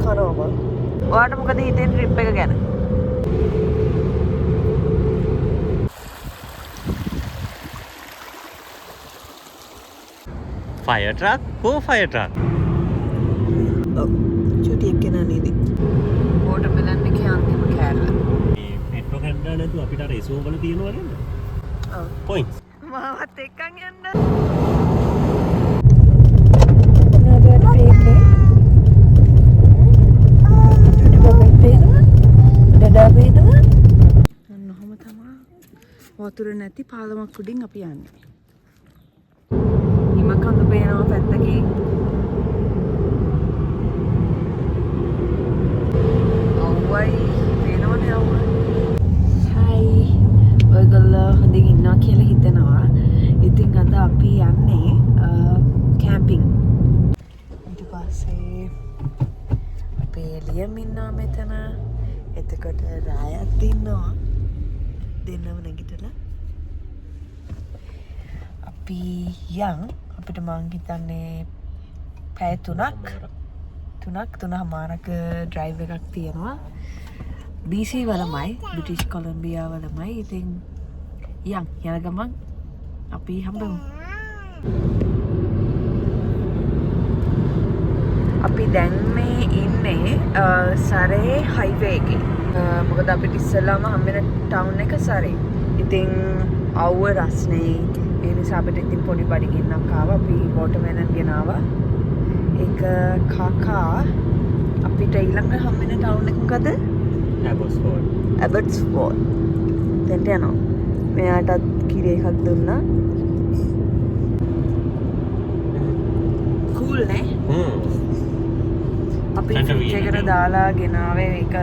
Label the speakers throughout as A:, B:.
A: කනවා මම. ඔයාට මොකද හිතෙන්නේ ට්‍රිප් එක ගැන?
B: Fire truck? Go fire truck.
A: ඔව්. චුටි එක්කෙනා නේද? වෝටර්මෙලන් එකේ අන්තිම කෑල්ල.
B: මේ පෙට්‍රෝ කැන්ඩා නැතුව අපිට අර එසෝ වල තියෙනවා නේද?
A: ඔව්.
B: Points.
A: මාවත් එක්කන් යන්න. වතුර නැති පාලමක් උඩින් අපි යන්නේ. හිම කඳු පේනවා පැත්තකින්. අවුයි පේනවනේ අවුයි. හයි. ඔයගොල්ලෝ හොඳින් ඉන්නවා කියලා හිතනවා. ඉතින් අද අපි යන්නේ කැම්පින්. ඊට පස්සේ අපේ ලියම් ඉන්නවා මෙතන. එතකොට රායත් ඉන්නවා. දෙන්නම නැගිටලා අපි යන් අපිට මං හිතන්නේ පැය 3:00මාරක ඩ්‍රයිව් එකක් තියෙනවා BC වලමයි බ්‍රිටිෂ් කොලම්බියා වලමයි ඉතින් යන් යන ගමන් අපි හම්බෙමු අපි දැන් මේ ඉන්නේ සරේ හයිවේ එකේ මොකද අපිට ඉස්සෙල්ලාම හම්බෙන ටවුන් එක සරේ. ඉතින් අවුව රස්නේ. ඒ නිසා අපිට ඉතින් පොඩි බඩගින්නක් ආවා. අපි වෝටර්මෙලන් ගෙනාවා. ඒක කාකා අපිට ඊළඟ හම්බෙන ටවුන් එක මොකද?
B: Abbotsford.
A: Abbotsford. දැන්ට යනවා. මෙයාටත් කිරි එකක් දුන්නා. කූල් නේ? අපි ෆ්‍රිජ් එකට දාලා ගෙනාවේ ඒක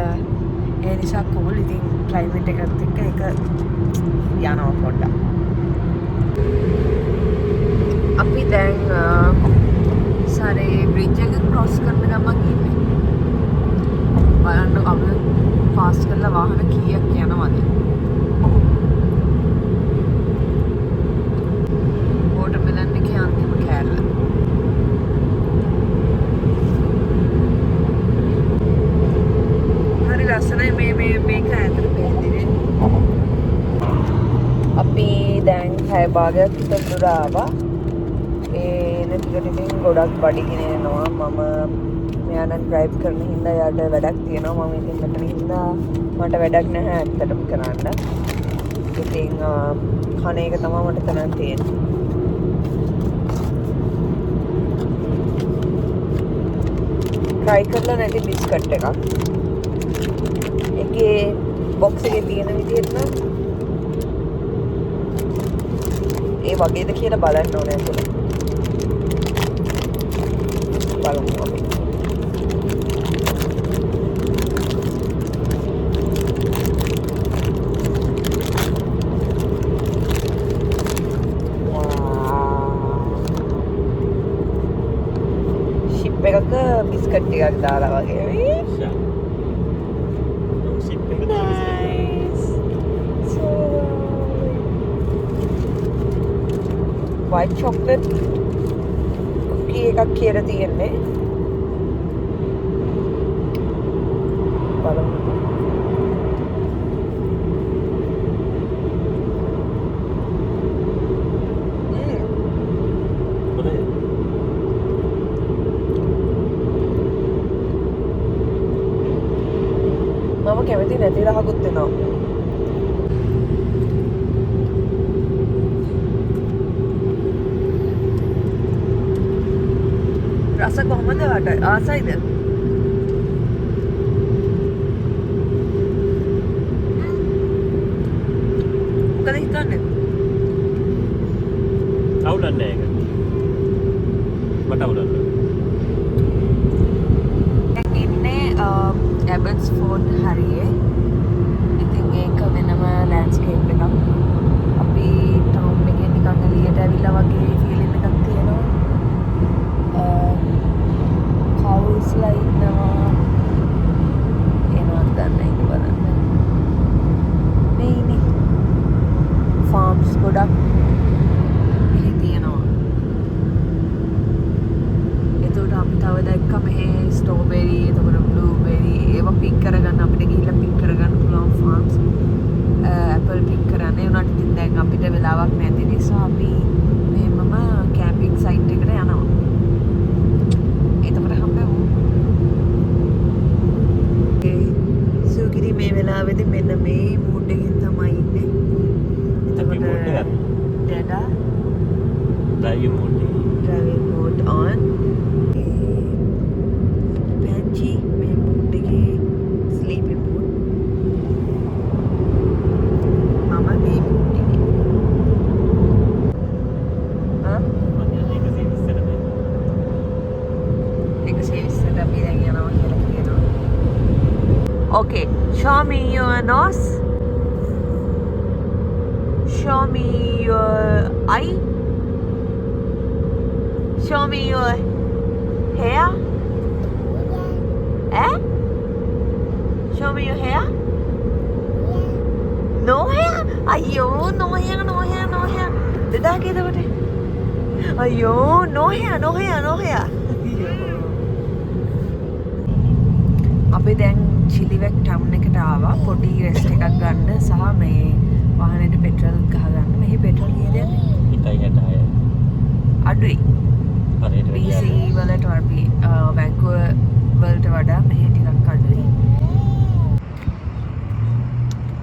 A: ඒ නිසා කෝල් ඉතින් ක්ලයිමේට් එකත් එක්ක ඒක යනවා පොඩ්ඩක්. අපි දැන් සරේ බ්‍රිජ් එක ක්‍රොස් කරන ගමන් ඉන්නේ. බලන්න අපි ෆාස්ට් කරලා වාහන කීයක් යනවද? වෝටර්මෙලන් එකේ අන්තිම කෑල්ල. ලස්සනයි මේක ඇතුළේ පෙන්නන්නේ. අපි දැන් 6 භාගයක් විතර දුර ආවා. ටිකට ඉතින් ගොඩක් බඩගින එනවා. මම මෙයා නම් ඩ්‍රයිව් කරන හින්දා යාට වැඩක් තියෙනවා. මම ඉතින් මෙතන හින්දා මට වැඩක් නැහැ ඇත්තටම කරන්න. ඉතින් කණ එක තමයි මට තනන් තියෙන්නේ. try කරලා නැති බිස්කට් එකක්. ඒකේ බොක්ස් එකේ තියෙන විදිහට නම් ඒ වගේද කියලා බලන්න ඕනේ ඇතුළේ. බලමු අපි. ෂිප් එකක බිස්කට් ටිකක් දාලා වගේ. white chocolate cookie එකක් කියලා තියෙන්නේ. බලමු. මම කැමති නැති රහකුත් වෙනවා. රස කොහොමද වට? ආසයිද? මොකද හිතන්නේ?
B: අවුලක් නෑ ඒක. මට අවුලක් නෑ.
A: දැන් ඉන්නේ Abbotsford හරියේ. ඉතින් ඒක වෙනම ලෑන්ඩ්ස්කේප් එකක්. අපි ටවුන් එකේ නිකන් එළියට ඇවිල්ලා වගේ ෆීලින් එකක් තියෙනවා. කවුස්ලා ඉන්නවා. එනවත් ගන්න එක බලන්න. මේනේ. ෆාම්ස් ගොඩක් මෙහි තියෙනවා. එතකොට අපි තව දැක්ක මෙහි ස්ට්‍රෝබෙරි, එතකොට මේ වෙලාවේදී මෙන්න මේ මූඩ් එකකින් තමයි ඉන්නේ.
B: අපි mood එක ගන්න.
A: Dada
B: driving mode
A: on. Benji මේ mood එකේ sleeping mood. මම මේ mood එකේ. Okay, show me your nose. Show me your eye. Show me your hair. Eh? Show me your hair. No hair? Ayyo, no hair, no hair, no hair. Dada keda bate. Ayyo, no hair, no hair, no hair. අපි දැන් චිලිවැක් town එකට ආවා පොඩි rest එකක් ගන්න සහ මේ වාහනේට petrol ගහගන්න. මෙහි පෙට්‍රල් කීයද යන්නේ?
B: 1.66.
A: අඩුයි.
B: හරියට
A: BC වලට වැන්කූවර් වලට වඩා මෙහි ටිකක් අඩුයි.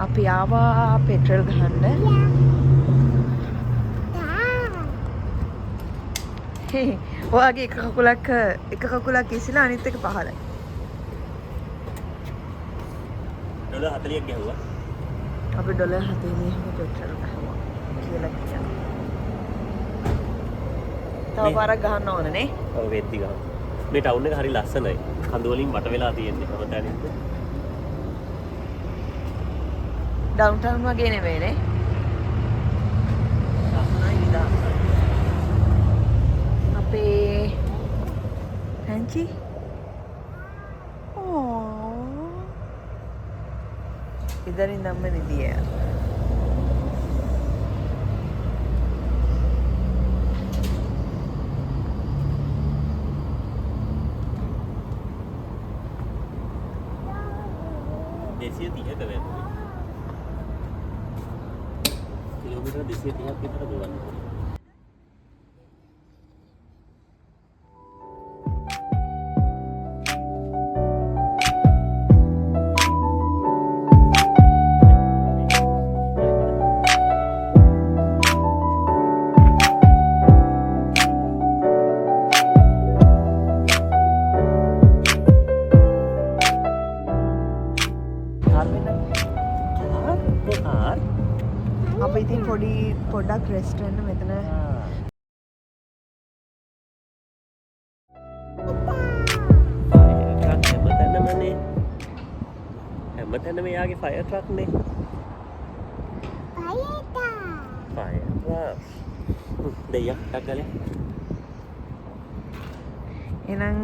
A: අපි ආවා පෙට්‍රල් ගහන්න. ඔයාගේ එක කකුලක් ඉසිලා අනිත් එක පහළයි.
B: $40ක් ගැහුවා.
A: අපි $40 මෙහෙම පෙට්‍රල් ගහුවා කියලා කියනවා. තව පාරක් ගහන්න ඕන නේ?
B: ඔව් වෙද්දි ගහමු. මේ ටවුන් එක හරි ලස්සනයි. කඳු වලින් වට වෙලා තියෙන්නේ හැමතැනින්ම.
A: ඩවුන්ටවුන් වගේ නෙමෙයි නේ? අපේ පැංචි ඉදරින් නම්මනේ දිය.
B: කිලෝමීටර් 230ක් විතර දුරක්.
A: අපි ඉතින් පොඩ්ඩක් රෙස්ට් වෙන්න මෙතන
B: හැමතැනම යාගේ ෆයර් ට්‍රක් නේ. ෆයර් ට්‍රක් දෙයක් ටක්ගල.
A: එහෙනම්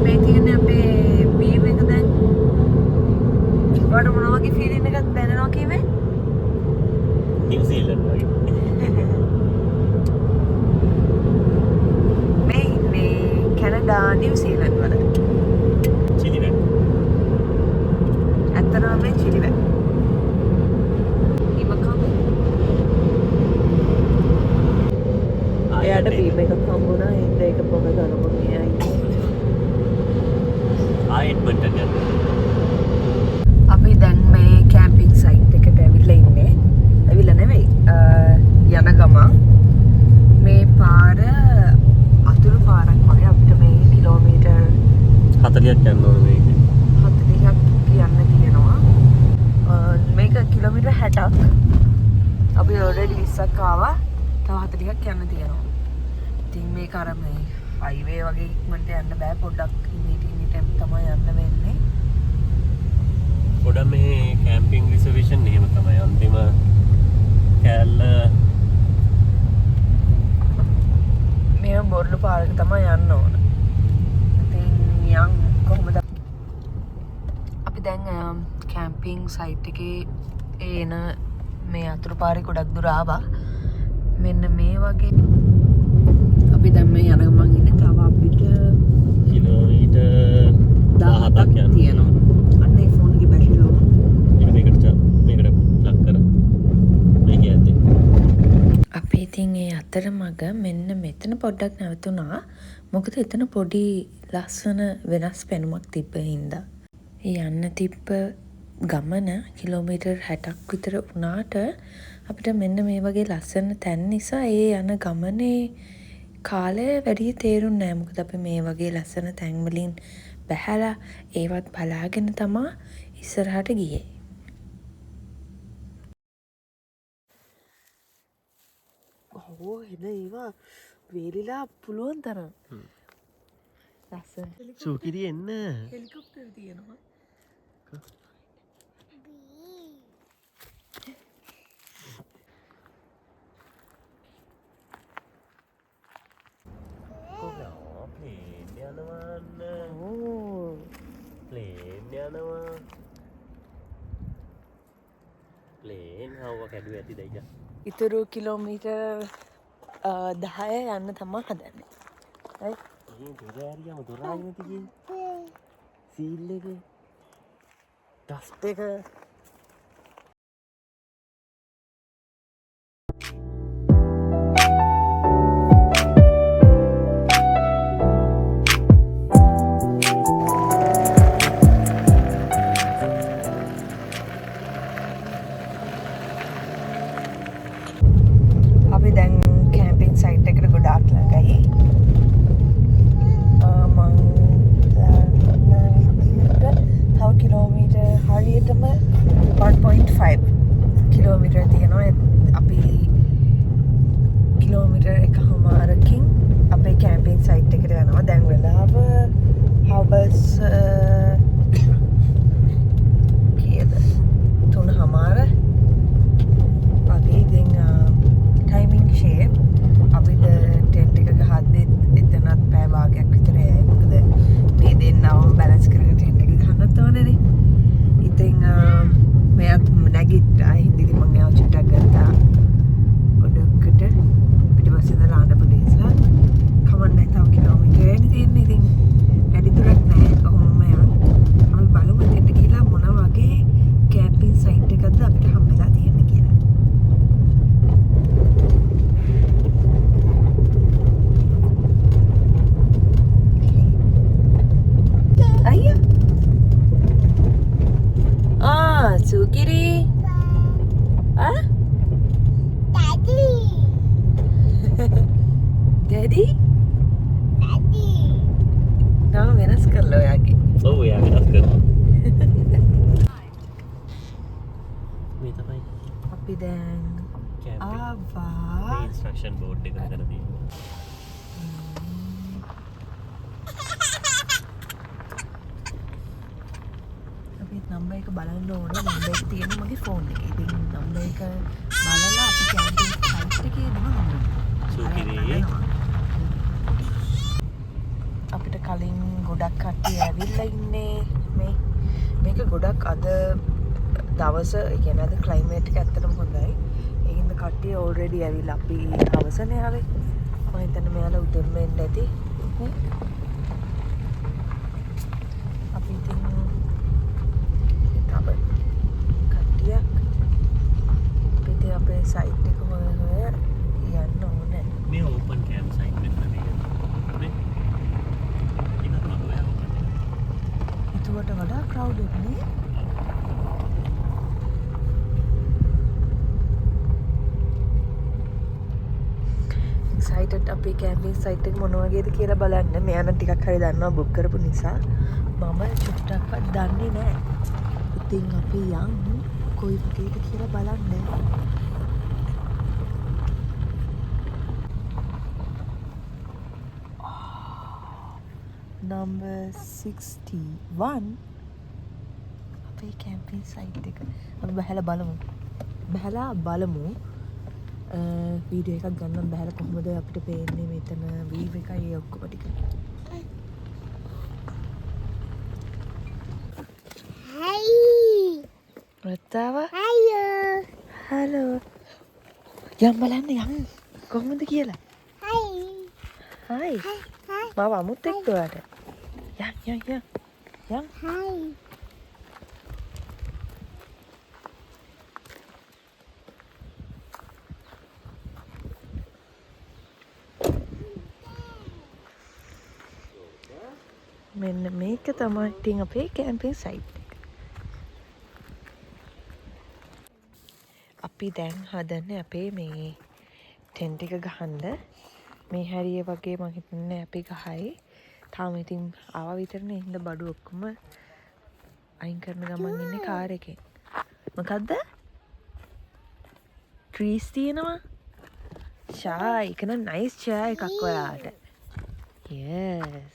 A: මේ තියෙන්නේ අපේ වීව් එක දැන්. ඔයාලට මොන වගේ ෆීලිං එකක් දැනෙනවා කිව්වේ?
B: නිව්සීලන්ඩ් වගේ.
A: මේ කැනඩා නිව්සීලන්ඩ් වල.
B: චිලිවැක්.
A: ඇත්තටම මේ චිලිවැක්. එයාට බීම එකක් හම්බුණා. හින්ද ඒක පොම ගනමු මෙයයි.
B: එඩ්මන්ටන් යන්න.
A: අපි දැන් මේ කැම්පින් සයිට් එකට ඇවිල්ලා ඉන්නේ. ඇවිල්ලා නෙවෙයි. යන ගමන් මේ පාර අතුරු පාරක් වගේ අපිට මේ කිලෝමීටර්
B: 40ක් යන්න ඕනේ මේක.
A: 40ක් කියන්න තියෙනවා. මේක කිලෝමීටර් 60ක්. අපි ඔල්රෙඩි 20ක් ආවා. තව 40ක් යන්න තියෙනවා. ඉතින් මේක අර මේ හයිවේ වගේ ඉක්මනට යන්න බෑ. පොඩ්ඩක් ඉන්නීට තමයි යන්න වෙන්නේ.
B: ගොඩක් මේ කැම්පින් රිසර්වේෂන් එහෙම තමයි අන්තිම කෑල්ල
A: මේ බොර්ලු පාරක තමයි යන්න ඕන. ඉතින් යන් කොහොමද අපි දැන් කැම්පින් සයිට් එකේ එන මේ අතුරු පාරේ ගොඩක් දුර ආවා. මෙන්න මේ වගේ අපි දැන් මේ යන ගමන් ඉන්නේ. තව අපිට
B: කිලෝමීටර් 17ක් යන්න
A: තියෙනවා. අන්න ඒ ෆෝන් එකේ බැටරි ලෝ.
B: මේකට ප්ලග් කරා. මේක ඇත්තේ.
A: අපි ඉතින් ඒ අතරමඟ මෙන්න මෙතන පොඩ්ඩක් නැවතුණා. මොකද එතන පොඩි ලස්සන වෙනස් පෙනුමක් තිබ්බ හින්දා. ඒ යන්න තිබ්බ ගමන කිලෝමීටර් 60ක් විතර වුණාට අපිට මෙන්න මේ වගේ ලස්සන තැන් නිසා ඒ යන ගමනේ කාලය වැඩි තේරුන්නේ නැහැ. මොකද අපි මේ වගේ ලස්සන තැන් වලින් බැහැලා ඒවත් බලාගෙන තමා ඉස්සරහට ගියේ. ඕ එන ඒවා වේලිලා පුළුවන් තරම්. ලස්සන.
B: සුකිරි එන්න.
A: හෙලිකොප්ටර් තියෙනවා.
B: ප්ලේන් යනවන්න.
A: ඕ
B: ප්ලේන් යනවා. ප්ලේන් හවුව කැඩුව ඇති දෙයිජා.
A: ඉතුරු කිලෝමීටර් 10 යන්න තමා හදන්නේ. හරි?
B: ඉතින් දුරෑරියම දුරාගෙන තියේ. සීල් එක. ඩස්ට් එක.
A: අපි දැන් කැම්පින් සයිට් එකට ගොඩාක් ළඟයි. මං තව කිලෝමීටර් හරියටම 1.5 කිලෝමීටර් තියෙනවා. අපි කිලෝමීටර් එකමාරකින් අපේ කැම්පින් සයිට් එකට යනවා. දැන් වෙලාව හවස් කීයද? 3:00 වගේ. ඉතින් ටයිමිං ෂේප් අපිට ටෙන්ට් එක ගහද්දි එතනත් පැය භාගයක් විතර යයි. මොකද මේ දෙන්නවම බැලන්ස් කරගෙන ටෙන්ට් එක ගහන්නත් ඕනේනේ. ඉතින් මෙයාත් නැගිට්ටා. ඉතින් මම එයාව චුට්ටක් ගත්තා ඔඩොක්කට. පිටිපස්සේ ඉඳලා ආනපු නිසා කමන්නේ තව කිලෝමීටර් එන්න තියෙන්නේ. ඉතින් වැඩි දුරක් නැහැ. කොහොමම යන්න. අපි බලමු ටෙන්ට් ගිහලා මොන වගේ කැම්පින් සයිට් එකක්ද අපිට හම්බෙලා තියෙන්නේ කියලා. Sukiri. Huh? Daddy. Daddy? Daddy. Nama වෙනස් කරලා ඔයාගේ.
B: ඔව් එයා වෙනස් කරනවා. මේ තමයි
A: අපි දැන් ආවා.
B: මේ ඉන්ස්ට්‍රක්ෂන් බෝඩ් එක කරලා තියෙනවා.
A: නම්බර් එක බලන්න ඕනේ. නම්බර් එක තියෙන්නේ මගේ ෆෝන් එකේ. ඉතින් නම්බර් එක බලලා අපි කැම්පින් සයිට් එකේ යනවා.
B: සුකිරි.
A: අපිට කලින් ගොඩක් කට්ටිය ඇවිල්ලා ඉන්නේ මේ. මේක ගොඩක් අද දවස, ඒ කියන්නේ අද ක්ලයිමේට් එක ඇත්තටම හොඳයි. ඒ හින්දා කට්ටිය ඔල්රෙඩි ඇවිල්ලා අපි හවසනේ ආවේ. මම හිතන්නේ මෙයාලා උදෙන්ම එන්න ඇති. අපි ඉතින් කට්ටියක් පිටේ අපේ සයිට් එක හොය යන්න ඕනේ.
B: මේ ඕපන් කැම්ප් සයිට් මෙතන මේ. ඒක තමයි ඔය ඕපන්.
A: ඒකට වඩා ක්‍රවුඩඩ් නේ. එක්සයිටඩ් අපේ කැම්පින් සයිට් එක මොන වගේද කියලා බලන්න. මෙයා නම් ටිකක් හරි දන්නවා බුක් කරපු නිසා. මම චුට්ටක්වත් දන්නේ නැහැ. ඉතින් අපි යමු කොයි වගේද කියලා බලන්න. Number 61 අපේ කැම්පින් සයිට් එක. අපි බහැලා බලමු. වීඩියෝ එකක් ගන්නම් බහැලා කොහොමද අපිට පේන්නේ මෙතන වීව් එකයි ඒ ඔක්කොම ටික. රත්තාව අයියෝ හලෝ යම් බලන්න යම් කොහොමද කියලා හයි මාව අමුත් එක්ක ඔයාට යම් හයි මෙන්න මේක තමයි ඉතින් අපේ කැම්පින් සයිට් එක. අපි දැන් හදන්නේ අපේ මේ ටෙන්ට් එක ගහන්න. මේ හැරිය වගේ මම හිතන්නේ අපි ගහයි. තාම ඉතින් ආවා විතරනේ. හින්දා බඩු ඔක්කොම අයින් කරන ගමන් ඉන්නේ කාර් එකේ. මොකද්ද? ට්‍රීස් තියෙනවා. චා එක නම් නයිස් චා එකක් ඔයාට. yes.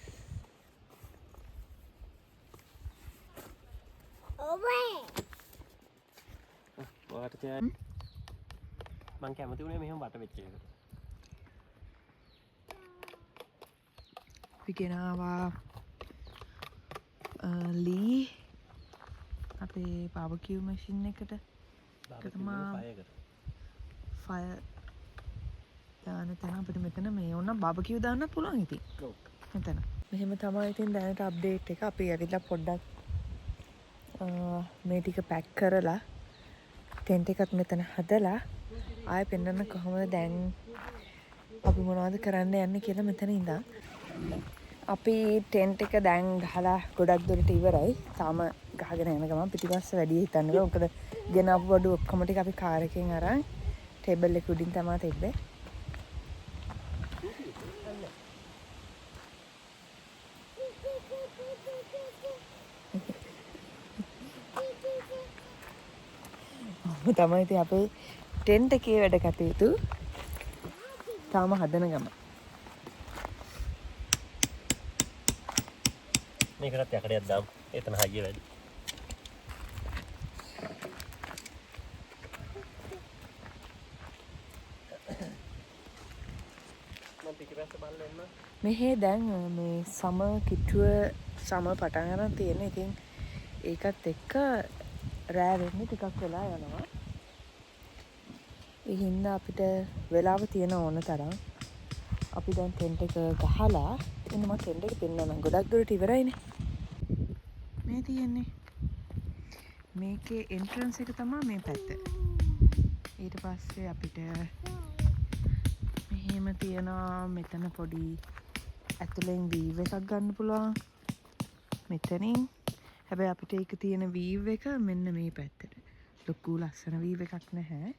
B: ඔයාට මං කැමති වුණේ මෙහෙම වට වෙච්ච එක.
A: අපි ගෙනාවා ලී අපේ බාබකියු මැෂින් එකට. ෆයර් දාන තැන අපිට මෙතන මේ ඕන බාබකියු දාන්න පුළුවන් ඉතින්. මෙතන. මෙහෙම තමයි ඉතින් දැනට අප්ඩේට් එක. අපි ඇවිල්ලා පොඩ්ඩක් මේ ටික පැක් කරලා ටෙන්ට් එකත් මෙතන හදලා ආයෙ පෙන්නන්න කොහොමද දැන් අපි මොනවද කරන්න යන්නේ කියලා මෙතන ඉඳන්. අපි ටෙන්ට් එක දැන් ගහලා ගොඩක් දුරට ඉවරයි. තාම ගහගෙන යන ගමන් පිටිපස්ස වැඩි හිතන්න බෑ. මොකද ගෙනාවු බඩු ඔක්කොම ටික අපි කාර් එකෙන් අරන් ටේබල් එක උඩින් තමයි තිබ්බේ. තමයි ඉතින් අපේ ටෙන්ට් එකේ වැඩ කටයුතු තාම හදන ගමන්.
B: මේකටත් යකඩයක් දාමු. එතන හයිය වැඩි. මම පිටිපස්ස බලන්න එන්න.
A: මෙහේ දැන් මේ සම කිට්ටුව සම පටන් ගන්න තියෙන. ඉතින් ඒකත් එක්ක රෑ වෙන්නේ ටිකක් වෙලා යනවා. ඒ හින්දා අපිට වෙලාව තියෙන ඕන තරම් අපි දැන් ටෙන්ට් එක ගහලා එන්න මම ටෙන්ට් එක පෙන්නන්න. ගොඩක් දුරට ඉවරයිනේ. මේ තියෙන්නේ. මේකේ එන්ට්‍රන්ස් එක තමයි මේ පැත්ත. ඊට පස්සේ අපිට මෙහෙම තියෙනවා මෙතන පොඩි ඇතුලෙන් වීව් එකක් ගන්න පුළුවන්. මෙතනින්. හැබැයි අපිට ඒක තියෙන වීව් එක මෙන්න මේ පැත්තට. ලොකු ලස්සන වීව් එකක් නැහැ.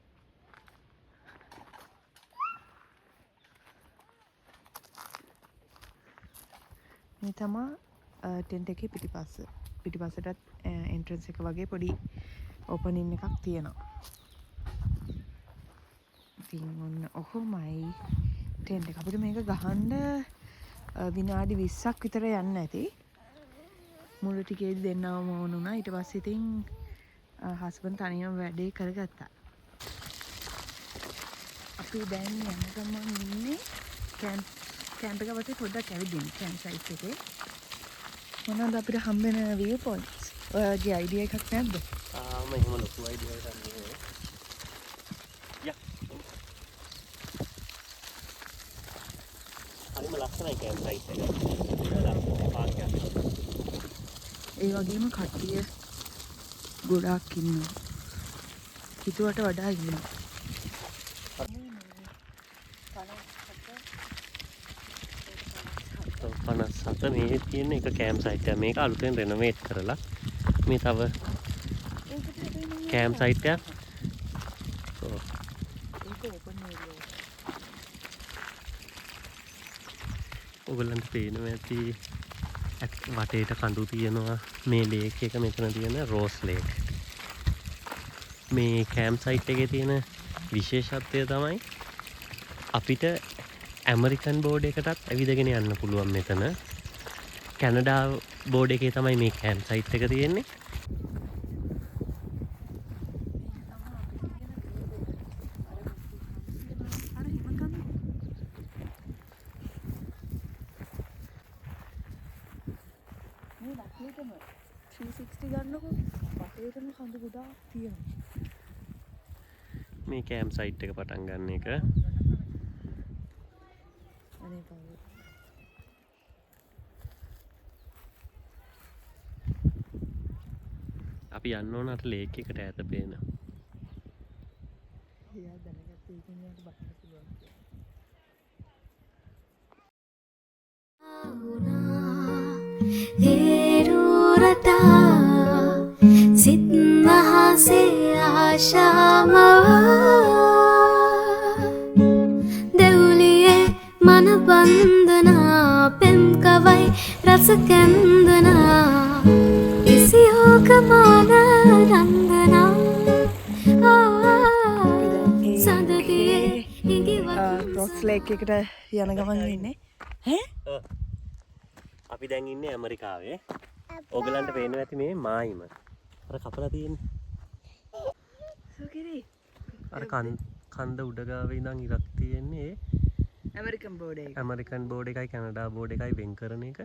A: මේ තමයි ටෙන්ට් එකේ පිටිපස්ස. පිටිපස්සටත් එන්ට්‍රන්ස් එක වගේ පොඩි ඕපනින් එකක් තියෙනවා. ඉතින් ඔන්න ඔහොමයි ටෙන්ට් එක. අපිට මේක ගහන්න විනාඩි 20ක් විතර යන්න ඇති. මුළු ටිකේදී දෙන්නවම ඕන වුණා. ඊට පස්සේ ඉතින් හස්බන්ඩ් තනියම වැඩේ කරගත්තා. අපි දැන් යන ගමන් ඉන්නේ කැම්ප් එක වටේ පොඩ්ඩක් ඇවිදින්න කැම්ප් සයිට් එකේ. මොනවද අපිට හම්බෙන view points? ඔයාගේ idea එකක් නැද්ද?
B: මම එහෙම ලොකු idea එකක් නෑ. යා. හරිම ලස්සනයි කැම්ප් සයිට් එක. පාර්ක් එක.
A: ඒ වගේම කට්ටිය ගොඩාක් ඉන්නවා. හිතුවට වඩා ඉන්නවා.
B: 57 මේ තියෙන එක කැම්ප් සයිට් එක. මේක අලුතෙන් රෙනොවේට් කරලා මේ තව කැම්ප් සයිට් එක. ඔයගොල්ලන්ට පේනවා ඇති වටේට කඳු තියෙනවා. මේ ලේක් එක මෙතන තියෙන රෝස් ලේක්. මේ කැම්ප් සයිට් එකේ තියෙන විශේෂත්වය තමයි අපිට ඇමරිකන් බෝඩ් එකටත් ඇවිදගෙන යන්න පුළුවන් මෙතන. කැනඩා බෝඩ් එකේ තමයි මේ කැම්ප් සයිට් එක තියෙන්නේ.
A: මේ වටේටම 360 ගන්නකො වටේටම කඳු ගොඩාක් තියෙනවා.
B: මේ කැම්ප් සයිට් එක පටන් ගන්න එක.
A: අනේ පාවු.
B: අපි යන්න ඕන අර ලේක් එකට ඈත පේන.
A: එයා දැනගත්ත එකෙන් යාට බලන්න පුළුවන්.
C: සිත් මහසේ ආශාමවා දෙවුලියේ මන බන්ධනා පෙම් කවයි රස කැන්දනා ඉසියෝකමාන නන්දනා සඳතියේ
A: රොස් ලේක් එකට යන ගමන් ඉන්නේ. ඈ?
B: අපි දැන් ඉන්නේ ඇමරිකාවේ. ඔයගලන්ට පේනවා ඇති මේ මායිම. අර කපලා තියෙන්නේ.
A: සුකිරි.
B: අර කන්ද උඩ ගාවේ ඉඳන් ඉරක් තියෙන්නේ
A: ඇමරිකන් බෝඩ් එක.
B: ඇමරිකන් බෝඩ් එකයි කැනඩා බෝඩ් එකයි වෙන් කරන එක.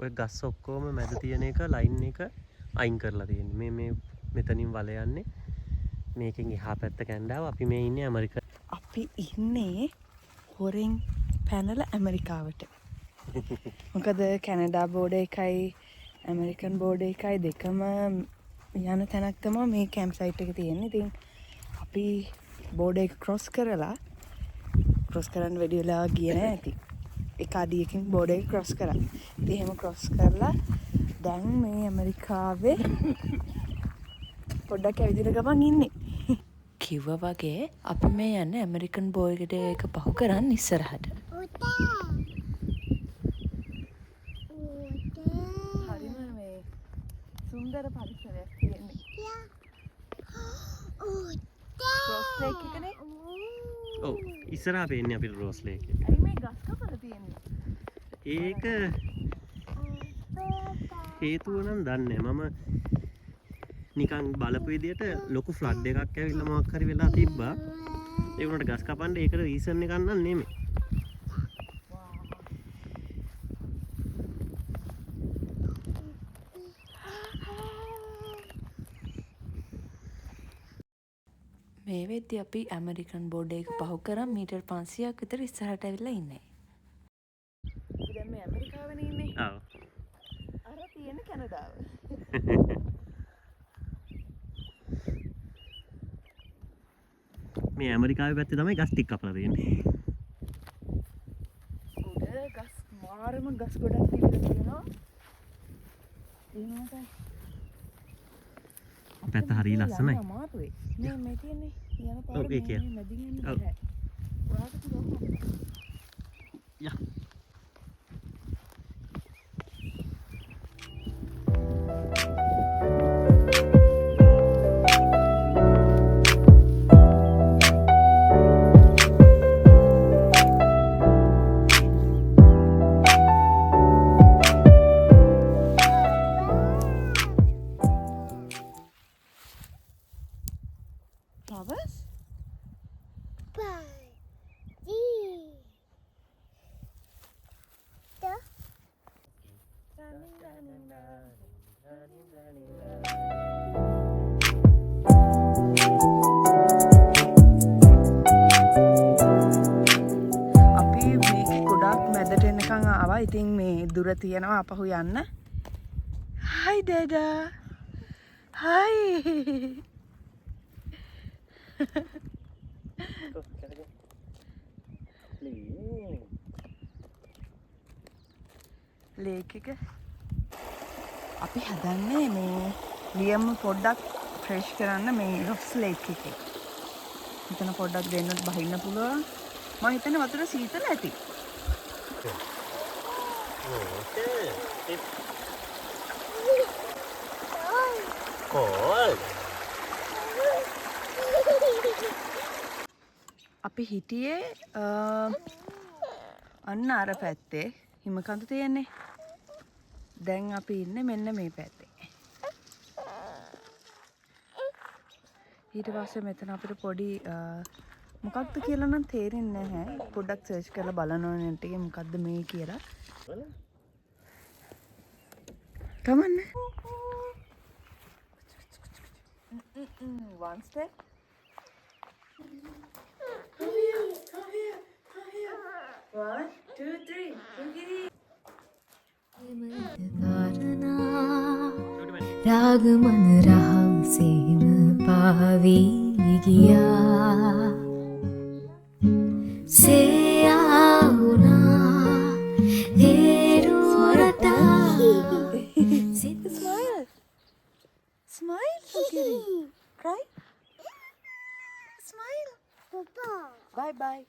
B: ඔය ගස් ඔක්කොම මැද තියෙන එක ලයින් එක අයින් කරලා තියෙන්නේ. මේ මෙතනින් වල යන්නේ. මේකෙන් එහා පැත්ත කැනඩාව. අපි මේ ඉන්නේ ඇමරිකා.
A: අපි ඉන්නේ හොරෙන් පැනලා ඇමරිකාවට. මොකද කැනඩා බෝඩ් එකයි ඇමරිකන් බෝඩ් එකයි දෙකම යන තැනක් තමයි මේ කැම්ප් සයිට් එක තියෙන්නේ. ඉතින් අපි බෝඩ් එක ක්‍රොස් කරලා ක්‍රොස් කරන්න වැඩි වෙලා ගියේ නෑ ඇති. එක අඩියකින් බෝඩ් එක ක්‍රොස් කරා. ඉතින් එහෙම ක්‍රොස් කරලා දැන් මේ ඇමරිකාවේ පොඩ්ඩක් ඇවිදින ගමන් ඉන්නේ. කිව්වා වගේ අපි මේ යන්නේ ඇමරිකන් බෝඩ් එක පහු කරන් ඉස්සරහට. හරිම මේ සුන්දර පරිසරයක් තියෙන්නේ. රොස් ලේක් එකනේ.
B: ඔව් ඉස්සරහා පේන්නේ අපිට රෝස් ලේක් එක.
A: ඇයි මේ ගස් කපලා තියෙන්නේ?
B: ඒක හේතුව නම් දන්නේ නැහැ. මම නිකන් බලපු විදියට ලොකු ෆ්ලඩ් එකක් ඇවිල්ලා මොකක් හරි වෙලා තිබ්බා. ඒ වුණාට ගස් කපන්න ඒකට රීසන් එකක් නම් නෙමෙයි.
A: මේ වෙද්දි අපි ඇමරිකන් බෝඩ් එක පහු කරන් මීටර් 500ක් විතර ඉස්සරහට ඇවිල්ලා ඉන්නේ. අපි දැන් මේ ඇමරිකාවනේ ඉන්නේ.
B: ඔව්.
A: අර තියෙන කැනඩාව.
B: මේ ඇමරිකාවේ පැත්තේ තමයි ගස් ටික කපලා තියෙන්නේ.
A: උඩ ගස් මාරම ගස් ගොඩක් තිබිලා තියෙනවා. ඒනකට
B: පැත්ත හරිය ලස්සනයි.
A: අමාරුයි. මේ තියෙන්නේ යන පාර
B: ඔව්, ඒ කිය.
A: මේ මැදින් යන්න
B: ඔව්.
A: බෑ. ඔයාට පුළුවන්.
B: යා.
A: Flowers? අපි මේක ගොඩක් මැදට එනකන් ආවා. ඉතින් මේ දුර තියනවා අපහු යන්න. Hi Dada. Hi. ලේක් එක අපි හදන්නේ මේ ලියම පොඩ්ඩක් ෆ්‍රෙෂ් කරන්න මේ රොස් ලේක් එකේ. මෙතන පොඩ්ඩක් දෙන්නත් බහින්න පුළුවන්. මම හිතන්නේ වතුර සීතල ඇති.
B: Cold.
A: අපි හිටියේ අන්න අර පැත්තේ හිමකඳ තියෙන්නේ. දැන් අපි ඉන්නේ මෙන්න මේ පැත්තේ. ඊට පස්සේ මෙතන අපිට පොඩි මොකක්ද කියලා නම් තේරෙන්නේ නැහැ. පොඩ්ඩක් සර්ච් කරලා බලන්න ඕනේ නෙට් එකේ මොකද්ද මේ කියලා. කමන්නේ. One step. One, two, three.
C: रागमन राह सेम पावी गया से आउना हेरुरता
A: Smile. Smile, Sukiri. Cry. bye bye.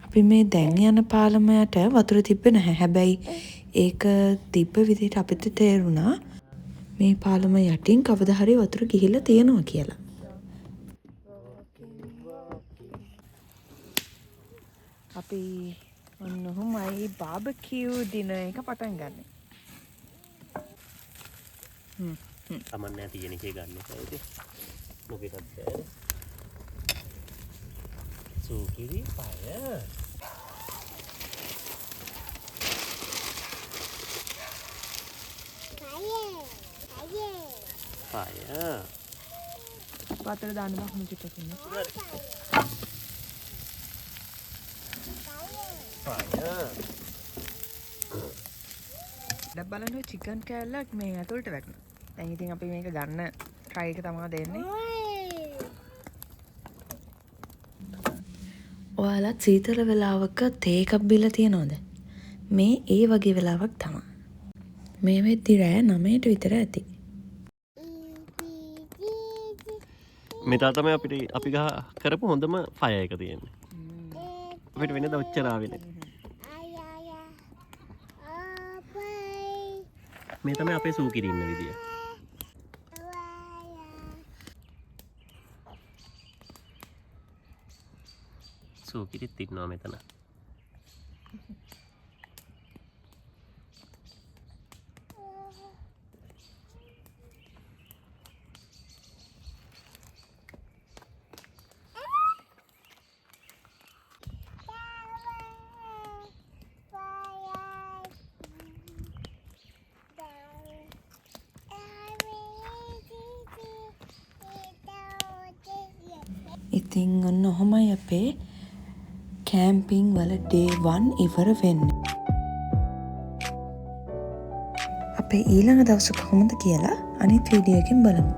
A: අපි මේ දැන් යන පාලමයට වතුර තිබ්බේ නැහැ. හැබැයි ඒක තිබ්බ විදිහට අපිට තේරුණා මේ පාලම යටින් කවදා හරි වතුර ගිහිල්ලා තියෙනවා කියලා. අපි ඔන්නෝමයි බාබකියු ඩිනර් එක පටන් ගන්න.
B: තමන් නැති තියෙන එකේ ගන්න කවුද? මොකටද බෑ. සූකිරි පාය. පාය.
A: පාතල දාන්න බෑ මොකද ටිකකින්. දැන් බලන්න චිකන් කෑල්ලක් මේ ඇතුළට වැටුණා. දැන් ඉතින් අපි මේක ගන්න try එක තමයි දෙන්නේ. ඔයාලත් සීතල වෙලාවක තේ එකක් බීලා තියනවද? මේ ඒ වගේ වෙලාවක් තමයි. මේ වෙද්දි රෑ 9ට විතර ඇති.
B: මෙතන තමයි අපි ගහ කරපු හොඳම ෆයර් එක තියෙන්නේ. අපිට වෙනද ඔච්චර ආවේ නැහැ. මේ තමයි අපේ සූකිරි ඉන්න විදිය. සූකිරිත් ඉන්නවා මෙතන.
A: ඉතින් ඔන්න ඔහොමයි අපේ කැම්පිං වල ඩේ 1 ඉවර වෙන්නේ. අපේ ඊළඟ දවස කොහොමද කියලා අනිත් වීඩියෝ එකෙන් බලමු.